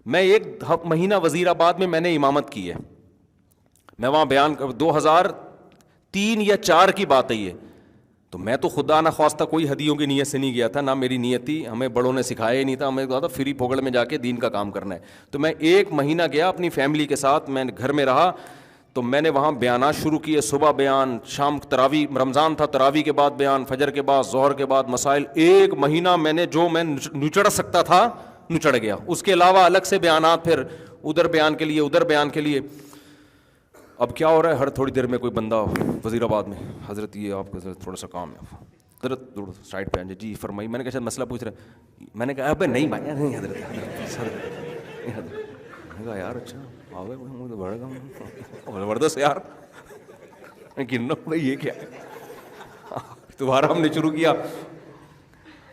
میں ایک مہینہ وزیر آباد میں نے امامت کی ہے. میں وہاں بیان 2003 یا 4 کی بات ہے یہ. تو میں تو خدا نہ خواستہ کوئی ہدیوں کی نیت سے نہیں گیا تھا, نہ میری نیت تھی, ہمیں بڑوں نے سکھایا ہی نہیں تھا, ہمیں کہا تھا فری پھوگڑ میں جا کے دین کا کام کرنا ہے. تو میں 1 مہینہ گیا اپنی فیملی کے ساتھ, میں گھر میں رہا. تو میں نے وہاں بیانات شروع کیے, صبح بیان, شام تراویح, رمضان تھا تراویح کے بعد بیان, فجر کے بعد, ظہر کے بعد مسائل. 1 مہینہ میں نے جو میں نچڑ سکتا تھا نچڑ گیا. اس کے علاوہ الگ سے بیانات, پھر ادھر بیان کے لیے ادھر بیان کے لیے. اب کیا ہو رہا ہے, ہر تھوڑی دیر میں کوئی بندہ وزیر آباد میں, حضرت یہ آپ کا تھوڑا سا کام ہے, حضرت سائڈ پہ آئیں. جی فرمائی. میں نے کہا شاید مسئلہ پوچھ رہے. میں نے کہا ابے نہیں بھائی, نہیں حضرت, میں نے کہا یار اچھا آ گئے, مجھے بڑھ گا زبردست یار, میں گن رہا ہوں بھائی یہ کیا ہے. دوبارہ ہم نے شروع کیا.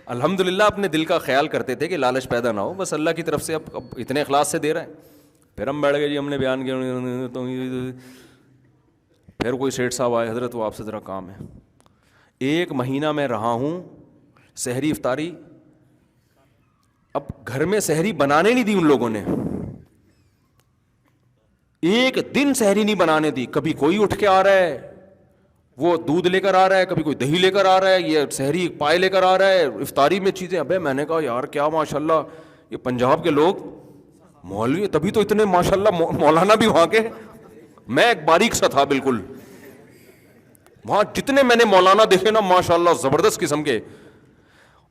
الحمدللہ اپنے دل کا خیال کرتے تھے کہ لالچ پیدا نہ ہو, بس اللہ کی طرف سے اب اتنے اخلاص سے دے رہے ہیں. پھر ہم بیٹھ گئے, جی ہم نے بیان کیا. پھر کوئی سیٹھ صاحب آئے, حضرت وہ آپ سے ذرا کام ہے. 1 مہینہ میں رہا ہوں, سحری افطاری, اب گھر میں سحری بنانے نہیں دی ان لوگوں نے, 1 دن سحری نہیں بنانے دی. کبھی کوئی اٹھ کے آ رہا ہے, وہ دودھ لے کر آ رہا ہے, کبھی کوئی دہی لے کر آ رہا ہے, یہ سحری پائے لے کر آ رہا ہے, افطاری میں چیزیں. ابے میں نے کہا یار کیا ماشاءاللہ یہ پنجاب کے لوگ مولوی, تبھی تو اتنے ماشاءاللہ مولانا بھی وہاں کے. میں ایک باریک سا تھا بالکل, وہاں جتنے میں نے مولانا دیکھے نا ماشاءاللہ زبردست قسم کے.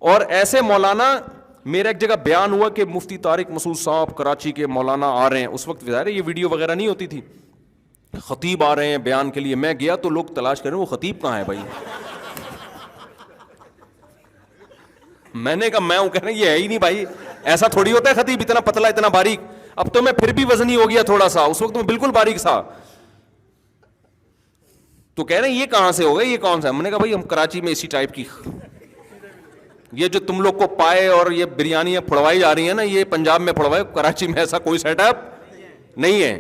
اور ایسے مولانا, میرا ایک جگہ بیان ہوا کہ مفتی طارق مسعود صاحب کراچی کے مولانا آ رہے ہیں. اس وقت ظاہر ہے یہ ویڈیو وغیرہ نہیں ہوتی تھی, خطیب آ رہے ہیں بیان کے لیے. میں گیا تو لوگ تلاش کر رہے ہیں وہ خطیب کہاں ہے بھائی. میں نے کہا میں ہوں, کہہ رہے ہیں یہ ہے ہی نہیں بھائی, ایسا تھوڑی ہوتا ہے خطیب, اتنا پتلا اتنا باریک. اب تو میں پھر بھی وزنی ہو گیا تھوڑا سا, اس وقت میں بالکل باریک سا. تو کہہ رہے ہیں یہ کہاں سے ہو گئے, یہ کون سا ہے. میں نے کہا بھائی ہم کراچی میں اسی ٹائپ کی, یہ جو تم لوگ کو پائے اور یہ بریانیاں پھڑوائی جا رہی ہیں نا, یہ پنجاب میں پھڑوائے, کراچی میں ایسا کوئی سیٹ اپ نہیں ہے.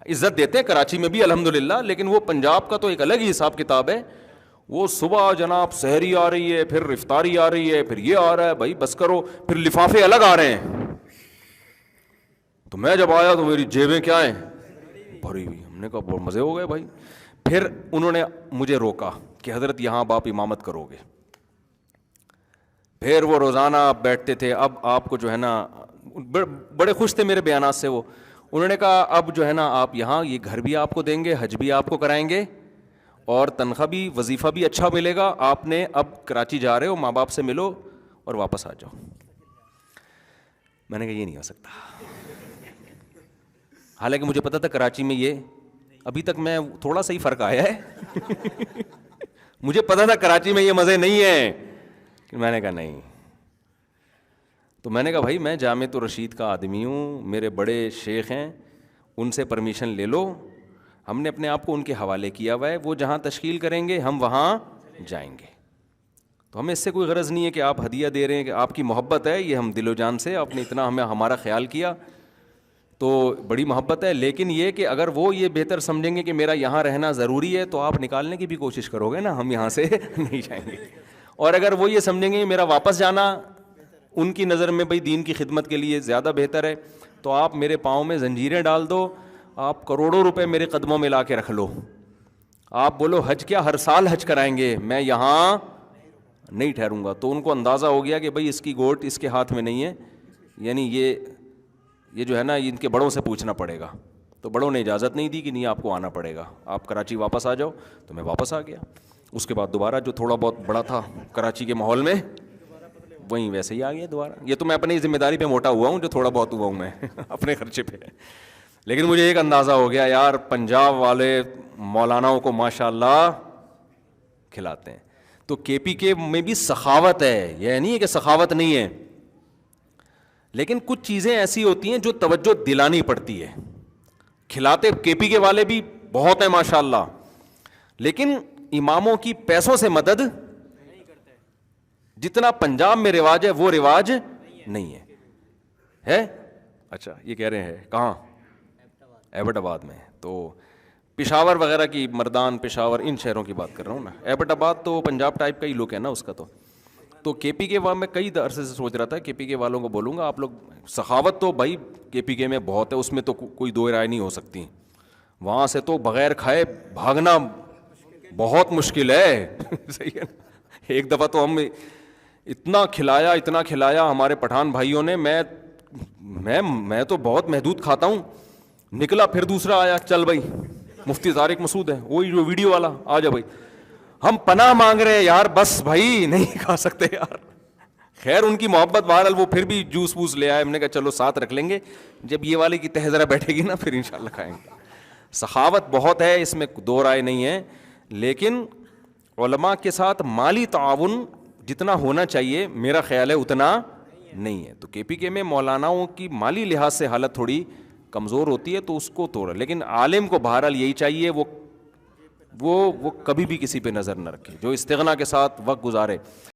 عزت دیتے ہیں کراچی میں بھی الحمدللہ, لیکن وہ پنجاب کا تو ایک الگ ہی حساب کتاب ہے. وہ صبح جناب سحری آ رہی ہے, پھر افطاری آ رہی ہے, پھر یہ آ رہا ہے, بھائی بس کرو. پھر لفافے الگ آ رہے ہیں. تو میں جب آیا تو میری جیبیں کیا ہیں, بھری ہوئی. ہم نے کہا بہت مزے ہو گئے بھائی. پھر انہوں نے مجھے روکا کہ حضرت یہاں آپ امامت کرو گے. پھر وہ روزانہ آپ بیٹھتے تھے. اب آپ کو جو ہے نا, بڑے خوش تھے میرے بیانات سے وہ. انہوں نے کہا اب جو ہے نا آپ یہاں یہ گھر بھی آپ کو دیں گے, حج بھی آپ کو کرائیں گے, اور تنخواہ بھی, وظیفہ بھی اچھا ملے گا. آپ نے اب کراچی جا رہے ہو, ماں باپ سے ملو اور واپس آ جاؤ. میں نے کہا یہ نہیں ہو سکتا. حالانکہ مجھے پتا تھا کراچی میں یہ ابھی تک میں تھوڑا سا ہی فرق آیا ہے. مجھے پتا تھا کراچی میں یہ مزے نہیں ہیں. میں نے کہا نہیں. تو میں نے کہا بھائی میں جامعۃ الرشید کا آدمی ہوں, میرے بڑے شیخ ہیں, ان سے پرمیشن لے لو. ہم نے اپنے آپ کو ان کے حوالے کیا ہوا ہے, وہ جہاں تشکیل کریں گے ہم وہاں جائیں گے. تو ہمیں اس سے کوئی غرض نہیں ہے کہ آپ ہدیہ دے رہے ہیں, کہ آپ کی محبت ہے, یہ ہم دل و جان سے, آپ نے اتنا ہمارا خیال کیا تو بڑی محبت ہے. لیکن یہ کہ اگر وہ یہ بہتر سمجھیں گے کہ میرا یہاں رہنا ضروری ہے تو آپ نکالنے کی بھی کوشش کرو گے نا, ہم یہاں سے نہیں جائیں گے. اور اگر وہ یہ سمجھیں گے میرا واپس جانا ان کی نظر میں بھائی دین کی خدمت کے لیے زیادہ بہتر ہے, تو آپ میرے پاؤں میں زنجیریں ڈال دو, آپ کروڑوں روپے میرے قدموں میں لا کے رکھ لو. آپ بولو حج کیا ہر سال حج کرائیں گے, میں یہاں نہیں ٹھہروں گا. تو ان کو اندازہ ہو گیا کہ بھائی اس کی گوٹ اس کے ہاتھ میں نہیں ہے, یعنی یہ جو ہے نا ان کے بڑوں سے پوچھنا پڑے گا. تو بڑوں نے اجازت نہیں دی کہ نہیں آپ کو آنا پڑے گا, آپ کراچی واپس آ جاؤ. تو میں واپس آ گیا. اس کے بعد دوبارہ جو تھوڑا بہت بڑا تھا کراچی کے ماحول میں وہیں ویسے ہی آ گیا دوبارہ. یہ تو میں اپنی ذمہ داری پہ موٹا ہوا ہوں, جو تھوڑا بہت ہوا ہوں میں اپنے خرچے پہ. لیکن مجھے ایک اندازہ ہو گیا یار پنجاب والے مولاناؤں کو ماشاء اللہ کھلاتے ہیں. تو کے پی کے میں بھی سخاوت ہے, یہ نہیں ہے کہ سخاوت نہیں ہے, لیکن کچھ چیزیں ایسی ہوتی ہیں جو توجہ دلانی پڑتی ہے. کھلاتے کے پی کے والے بھی بہت ہیں ماشاء اللہ, لیکن اماموں کی پیسوں سے مدد جتنا پنجاب میں رواج ہے وہ رواج نہیں ہے. ہے اچھا یہ کہہ رہے ہیں کہاں, ایبٹ آباد میں. تو پشاور وغیرہ کی, مردان, پشاور, ان شہروں کی بات کر رہا ہوں نا. ایبٹ آباد تو پنجاب ٹائپ کا ہی لک ہے نا اس کا. تو کے پی کے میں کئی عرصے سے سوچ رہا تھا کے پی کے والوں کو بولوں گا آپ لوگ سخاوت تو بھائی کے پی کے میں بہت ہے, اس میں تو کوئی دو رائے نہیں ہو سکتی. وہاں سے تو بغیر کھائے بھاگنا بہت مشکل ہے. صحیح ہے. ایک دفعہ تو ہم اتنا کھلایا ہمارے پٹھان بھائیوں نے, میں تو بہت محدود کھاتا ہوں. نکلا پھر دوسرا آیا, چل بھائی مفتی طارق مسعود ہے وہی جو ویڈیو والا, آ جا بھائی. ہم پناہ مانگ رہے ہیں یار, بس بھائی نہیں کھا سکتے یار. خیر ان کی محبت بہرحال, وہ پھر بھی جوس ووس لے آئے. ہم نے کہا چلو ساتھ رکھ لیں گے, جب یہ والے کی تہ ذرا بیٹھے گی نا پھر انشاءاللہ کھائیں گے. سخاوت بہت ہے, اس میں دو رائے نہیں ہے, لیکن علماء کے ساتھ مالی تعاون جتنا ہونا چاہیے میرا خیال ہے اتنا نہیں ہے. تو کے پی کے میں مولاناؤں کی مالی لحاظ سے حالت تھوڑی کمزور ہوتی ہے, تو اس کو توڑا. لیکن عالم کو بہرحال یہی چاہیے وہ کبھی بھی کسی پہ نظر نہ رکھے, جو استغنا کے ساتھ وقت گزارے.